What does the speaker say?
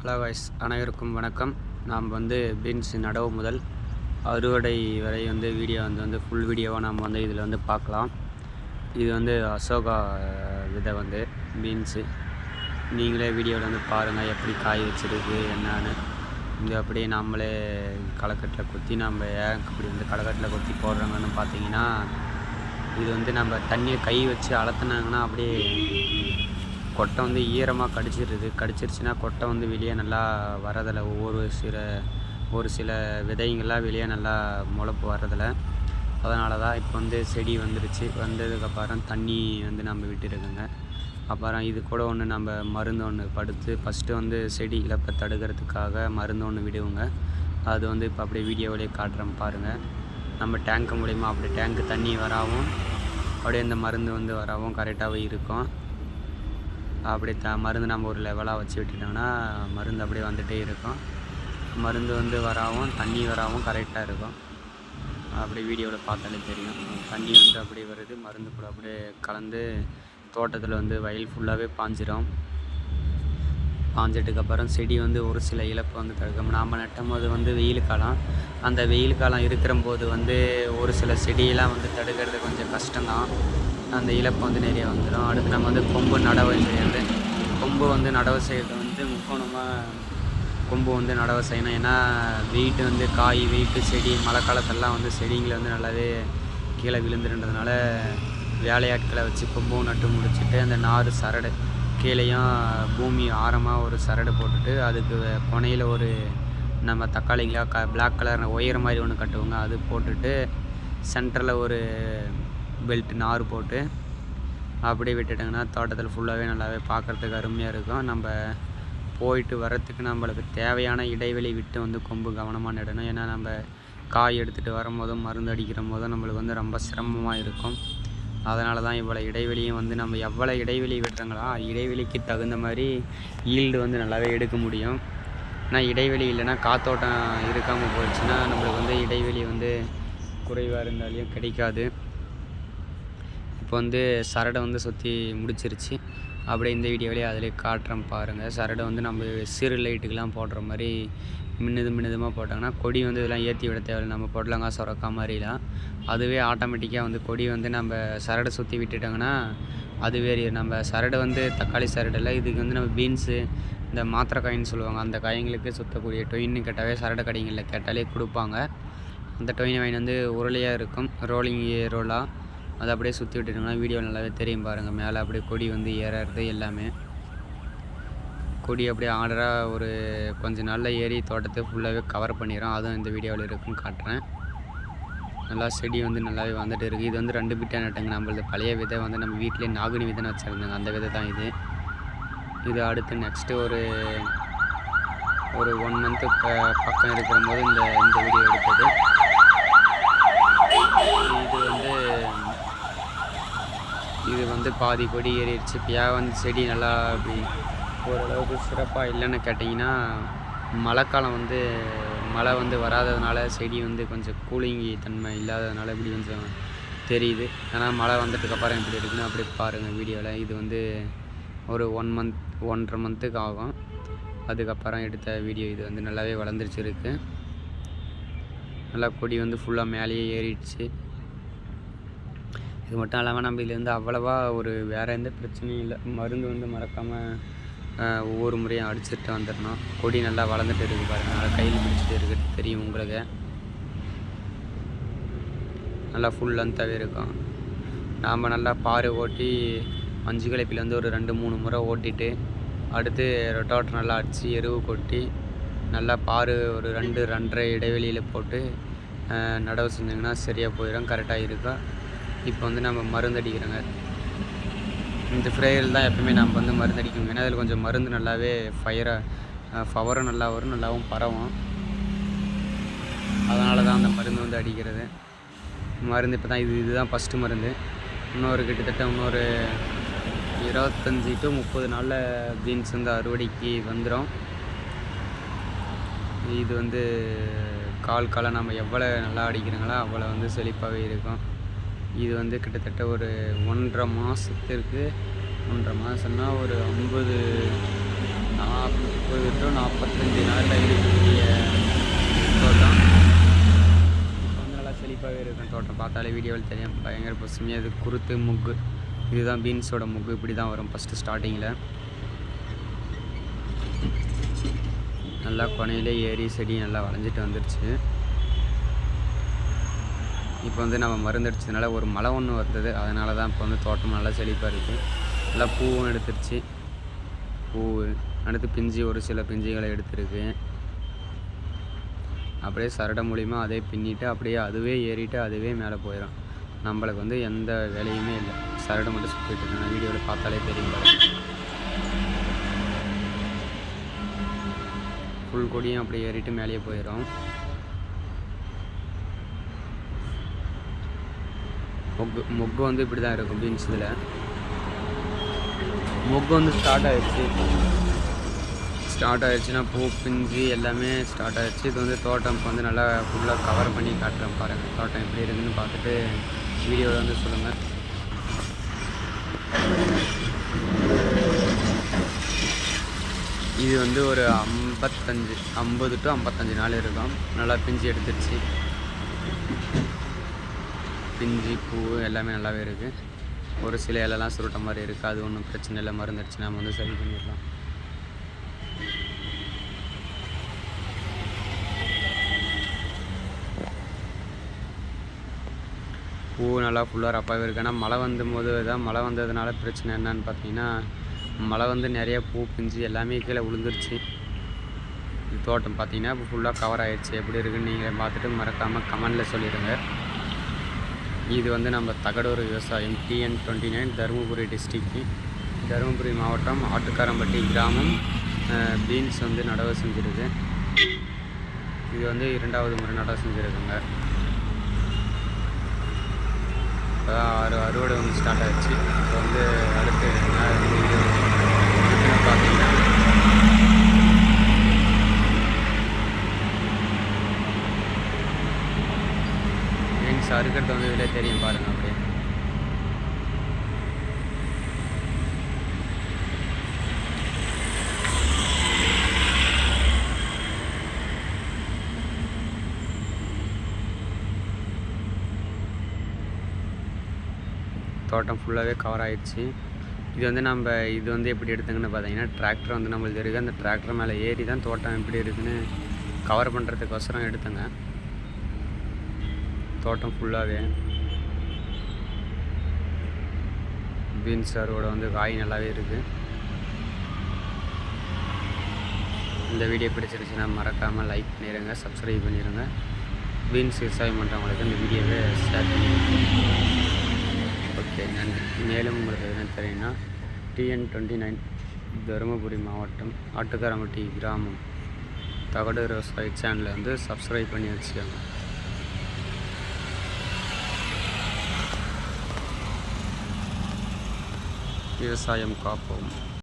Hello guys, அனைவருக்கும் வணக்கம். நாம் பீன்ஸ் நடவு முதல் அறுவடை வரை வீடியோ ஃபுல் வீடியோவாக நாம் இதில் பார்க்கலாம். இது அசோகா விதை பீன்ஸு. நீங்களே வீடியோவில் பாருங்கள் எப்படி காய் வச்சிருக்கு என்னன்னு. இங்கே அப்படியே நம்மளே களக்கட்டில் கொத்தி நம்ம ஏன் இப்படி களக்கட்டில் கொத்தி போடுறாங்கன்னு பார்த்தீங்கன்னா, இது நம்ம தண்ணியை கை வச்சு அழுத்தினாங்கன்னா அப்படியே கொட்டை ஈரமாக கடிச்சிருச்சுன்னா கொட்டை வெளியே நல்லா வரதில்லை. ஒரு சில விதைங்கள்லாம் வெளியே நல்லா முளைப்பு வரதில்லை. அதனால தான் இப்போ செடி வந்துருச்சு. வந்ததுக்கப்புறம் தண்ணி நம்ம விட்டுருக்குங்க. அப்புறம் இது கூட நம்ம மருந்து ஒன்று படுத்து ஃபஸ்ட்டு செடி இழப்பை தடுக்கிறதுக்காக மருந்து ஒன்று விடுவோங்க. அது இப்போ அப்படியே வீடியோவிலே காட்டுறோம் பாருங்கள். நம்ம டேங்க்கு மூலிமா அப்படி டேங்க்கு தண்ணி வராவும் அப்படியே இந்த மருந்து வராவும் கரெக்டாகவே இருக்கும். அப்படி மருந்து நம்ம ஒரு லெவலாக வச்சு விட்டுட்டோம்னா மருந்து அப்படியே வந்துகிட்டே இருக்கும். மருந்து வராவும் தண்ணி வராவும் கரெக்டாக இருக்கும். அப்படி வீடியோவில் பார்த்தாலே தெரியும். தண்ணி அப்படி வருது, மருந்து கூட அப்படியே கலந்து தோட்டத்தில் வயல் ஃபுல்லாகவே பாஞ்சிடும். பாஞ்சதுக்கப்புறம் செடி ஒரு சில இழப்பு தடுக்கும். நாம் நட்டும் போது வெயில் காலம். அந்த வெயில் காலம் இருக்கிற போது ஒரு சில செடியெல்லாம் தடுக்கிறது கொஞ்சம் கஷ்டம்தான். அந்த இழப்பு நிறைய வந்துடும். அடுத்து நம்ம கொம்பு நடவு செய்கிறது. கொம்பு நடவு செய்கிறது முக்கோணமாக கொம்பு நடவு செய்யணும். ஏன்னா வெயிட்டு காய் வெயிட்டு செடி மழை காலத்தெல்லாம் செடிங்களை நல்லாவே கீழே விழுந்துருன்றதுனால வேலையாட்களை வச்சு கொம்பும் நட்டு முடிச்சுட்டு அந்த நார் சரடு கீழேயும் பூமி ஆரமாக ஒரு சரடு போட்டுட்டு அதுக்கு கொனையில் ஒரு நம்ம தக்காளிங்களா பிளாக் கலர் ஒயர் மாதிரி ஒன்று கட்டுவோங்க. அது போட்டுட்டு சென்டரில் ஒரு பெல்ட் நார் போட்டு அப்படியே விட்டுட்டாங்கன்னா தோட்டத்தில் ஃபுல்லாகவே நல்லாவே பார்க்குறதுக்கு அருமையாக இருக்கும். நம்ம போயிட்டு வரத்துக்கு நம்மளுக்கு தேவையான இடைவெளி விட்டு கொம்பு கவனமாக நடணும். ஏன்னா நம்ம காய் எடுத்துகிட்டு வரும்போதும் மருந்து அடிக்கிற போதும் நம்மளுக்கு ரொம்ப சிரமமாக இருக்கும். அதனால தான் இவ்வளோ இடைவெளியும் நம்ம எவ்வளோ இடைவெளி விடுறாங்களோ இடைவெளிக்கு தகுந்த மாதிரி ஈல்டு நல்லாவே எடுக்க முடியும். ஆனால் இடைவெளி இல்லைன்னா காத்தோட்டம் இருக்காமல் போயிடுச்சுன்னா நம்மளுக்கு இடைவெளி குறைவாக இருந்தாலையும் கிடைக்காது. இப்போ சரடை சுற்றி முடிச்சிருச்சு. அப்படியே இந்த வீடியோவிலே அதிலே காட்டுறோம் பாருங்கள். சரடை நம்ம சிறு லைட்டுக்கெலாம் போடுற மாதிரி மின்னுதுமாக போட்டாங்கன்னா கொடி இதெல்லாம் ஏற்றி விட தேவையில்லை. நம்ம பொடலங்காய் சுரக்காய் மாதிரிலாம் அதுவே ஆட்டோமேட்டிக்காக கொடி நம்ம சரடை சுற்றி விட்டுட்டாங்கன்னா அதுவே நம்ம சரடை தக்காளி சரடில் இதுக்கு நம்ம பீன்ஸு இந்த மாத்திரை காயின்னு சொல்லுவாங்க. அந்த காய்களுக்கு சுற்றக்கூடிய டொயின்னு கேட்டாவே சரடை கடைங்களில் கேட்டாலே கொடுப்பாங்க. அந்த டொயினை வாங்கி உருளையாக இருக்கும், ரோலிங் ரோலாக அதை அப்படியே சுற்றி விட்டுட்டோம்னா வீடியோ நல்லாவே தெரியும் பாருங்கள். மேலே அப்படியே கொடி ஏறுறது எல்லாமே கொடி அப்படியே ஆர்டராக ஒரு கொஞ்சம் நாளில் ஏறி தோட்டத்தை ஃபுல்லாகவே கவர் பண்ணிடும். அதுவும் இந்த வீடியோவில் இருக்குன்னு காட்டுறேன். நல்லா செடி நல்லாவே வந்துட்டு இருக்குது. இது 2 பிட்டாக நட்டுங்க. நம்மளது பழைய விதை நம்ம வீட்டிலே நாகுனி விதைன்னு வச்சுருந்தாங்க. அந்த விதை தான் இது அடுத்து நெக்ஸ்ட்டு ஒரு 1 மந்த்து பக்கம் இருக்கிற போது இந்த வீடியோ எடுத்தது. இது பாதி கொடி ஏறிடுச்சு. இப்போ செடி நல்லா அப்படி ஓரளவுக்கு சிறப்பாக இல்லைன்னு கேட்டிங்கன்னா மழைக்காலம் மழை வராததுனால செடி கொஞ்சம் கூலிங்கி தன்மை இல்லாததுனால இப்படி கொஞ்சம் தெரியுது. ஆனால் மழை வந்ததுக்கப்புறம் எப்படி இருக்குன்னு அப்படி பாருங்கள் வீடியோவில். இது ஒரு 1 மந்த் 1.5 மந்த்துக்கு ஆகும். அதுக்கப்புறம் எடுத்த வீடியோ. இது நல்லாவே வளர்ந்துருச்சு. நல்லா கொடி ஃபுல்லாக மேலேயே ஏறிடுச்சு. இது மட்டும் இல்லாமல் நம்ம இதுலேருந்து அவ்வளவா வேறு எந்த பிரச்சனையும் இல்லை. மருந்து மறக்காமல் ஒவ்வொரு முறையும் அடிச்சுட்டு வந்துடணும். கொடி நல்லா வளர்ந்துட்டு இருக்குது பாருங்கள். நல்லா கையில் பிடிச்சிட்டு இருக்குது தெரியும் உங்களுக்கு. நல்லா ஃபுல் லென்த்தாகவே இருக்கும். நாம் நல்லா பாரு ஓட்டி மஞ்சு கலப்பில் ஒரு 2-3 முறை ஓட்டிட்டு அடுத்து ரொட்டாட்டர் நல்லா அடித்து எருவு கொட்டி நல்லா பாரு ஒரு 2-2.5 இடைவெளியில் போட்டு நடவு செஞ்சிங்கன்னா சரியாக போயிடும், கரெக்டாக இருக்கும். இப்போ நம்ம மருந்து அடிக்கிறோங்க. இந்த ஸ்ப்ரேயர் தான் எப்பவுமே நம்ம மருந்து அடிக்கணும். ஏன்னா அதில் கொஞ்சம் மருந்து நல்லாவே பவரும் நல்லா வரும், நல்லாவும் பரவும். அதனால தான் அந்த மருந்து அடிக்கிறது. மருந்து இப்போ தான் இதுதான் ஃபஸ்ட்டு மருந்து. இன்னொரு கிட்டத்தட்ட இன்னொரு 25 to 30 நாளில் பீன்ஸ் அறுவடைக்கு வந்துடும். இது காலை நம்ம எவ்வளோ நல்லா அடிக்கிறோங்களோ அவ்வளோ செழிப்பாகவே இருக்கும். இது கிட்டத்தட்ட ஒரு 1.5 மாதத்திற்கு 1.5 மாதம்னா ஒரு 50 40 to 45 நாளில் இருக்கக்கூடிய தோட்டம். இப்போ வந்து நல்லா செழிப்பாகவே இருக்கும் தோட்டம். பார்த்தாலே வீடியோவில் தெரியும், பயங்கர பசுமையாக. இது குருத்து முக்கு, இதுதான் பீன்ஸோட முக்கு. இப்படி தான் வரும் ஃபஸ்ட்டு ஸ்டார்டிங்கில். நல்லா கொனையிலே ஏறி செடி நல்லா வளைஞ்சிட்டு வந்துடுச்சு. இப்போ வந்து நம்ம மருந்தடிச்சதுனால ஒரு மழை ஒன்று வந்தது, அதனால தான் இப்போ வந்து தோட்டம் நல்லா செழிப்பாக இருக்குது. நல்லா பூவும் எடுத்துருச்சு. பூ அடுத்து பிஞ்சு, ஒரு சில பிஞ்சுகளை எடுத்துருக்கு. அப்படியே சரடை மூலிமா அதே பின்னிட்டு அப்படியே அதுவே ஏறிட்டு அதுவே மேலே போயிடும். நம்மளுக்கு வந்து எந்த வேலையுமே இல்லை, சரடை மட்டும் சுற்றிட்டு இருக்கேன். நான் வீடியோவில் பார்த்தாலே தெரியும் பாருங்க. ஃபுல் கொடியும் அப்படியே ஏறிட்டு மேலேயே போயிடும். மொக்கு வந்து இப்படி தான் இருக்கும் பீன்ஸ். இதில் மொக்கு வந்து ஸ்டார்ட் ஆகிடுச்சுன்னா பூ பிஞ்சு எல்லாமே ஸ்டார்ட் ஆகிடுச்சு. இது வந்து தோட்டம் இப்போ வந்து நல்லா ஃபுல்லாக கவர் பண்ணி காட்டுறேன் பாருங்கள். தோட்டம் எப்படி இருக்குதுன்னு பார்த்துட்டு வீடியோவில் வந்து சொல்லுங்கள். இது வந்து ஒரு 50 to 55 நாள் இருக்கும். நல்லா பிஞ்சு எடுத்துருச்சு. பிஞ்சு பூ எல்லாமே நல்லாவே இருக்குது. ஒரு சில இலெல்லாம் சுருட்ட மாதிரி இருக்குது, அது ஒன்றும் பிரச்சனை இல்லை. மருந்தடிச்சு நம்ம வந்து சரி பண்ணிடலாம். பூ நல்லா ஃபுல்லாக ரப்பாகவே இருக்குது. ஆனால் மழை வந்ததுனால பிரச்சனை என்னன்னு பார்த்தீங்கன்னா, மழை வந்து நிறைய பூ பிஞ்சு எல்லாமே கீழே விழுந்துருச்சு. இது தோட்டம் பார்த்தீங்கன்னா இப்போ ஃபுல்லாக கவர் ஆகிடுச்சு. எப்படி இருக்குன்னு நீங்கள் பார்த்துட்டு மறக்காமல் கமெண்டில் சொல்லிடுங்க. இது வந்து நம்ம தகடூர் விவசாயம், TN 29, தருமபுரி டிஸ்ட்ரிக்ட், தருமபுரி மாவட்டம், ஆட்டுக்காரம்பட்டி கிராமம். பீன்ஸ் வந்து நடவு செஞ்சுருக்கு. இது வந்து 2வது முறை நடவு செஞ்சுருக்குங்க. இப்போ தான் அறுவடை வந்து ஸ்டார்ட் ஆகிடுச்சு. இப்போ வந்து அடுத்து பார்த்தீங்கன்னா பீன்ஸ் அறுக்கிறது வந்து இதில் தெரியும் பாருங்கள். அப்படியே தோட்டம் ஃபுல்லாகவே கவர் ஆகிடுச்சு. இது வந்து எப்படி எடுத்துங்கன்னு பார்த்தீங்கன்னா, டிராக்டர் வந்து நம்மளுக்கு இருக்குது. அந்த டிராக்டர் மேலே ஏறி தான் தோட்டம் எப்படி இருக்குதுன்னு கவர் பண்ணுறதுக்கோசரம் எடுத்துங்க. தோட்டம் ஃபுல்லாகவே பீன்ஸ் அறுவடை வந்து காய் நல்லாவே இருக்குது. இந்த வீடியோ பிடிச்சிருச்சுன்னா மறக்காமல் லைக் பண்ணிடுங்க, சப்ஸ்கிரைப் பண்ணிடுங்க. பீன்ஸ் விவசாயம் பண்ணுறவங்களுக்கு இந்த வீடியோவை ஷேர் பண்ணிடுங்க. ஓகே, நன்றி. மேலும் உங்களுக்கு எதுனா தெரியும்னா TN 29, தருமபுரி மாவட்டம், ஆட்டுக்காரம்பட்டி கிராமம், தகடூர் விவசாய சேனலை வந்து சப்ஸ்கிரைப் பண்ணி வச்சுக்கோங்க. விவசாயம் காப்போம்.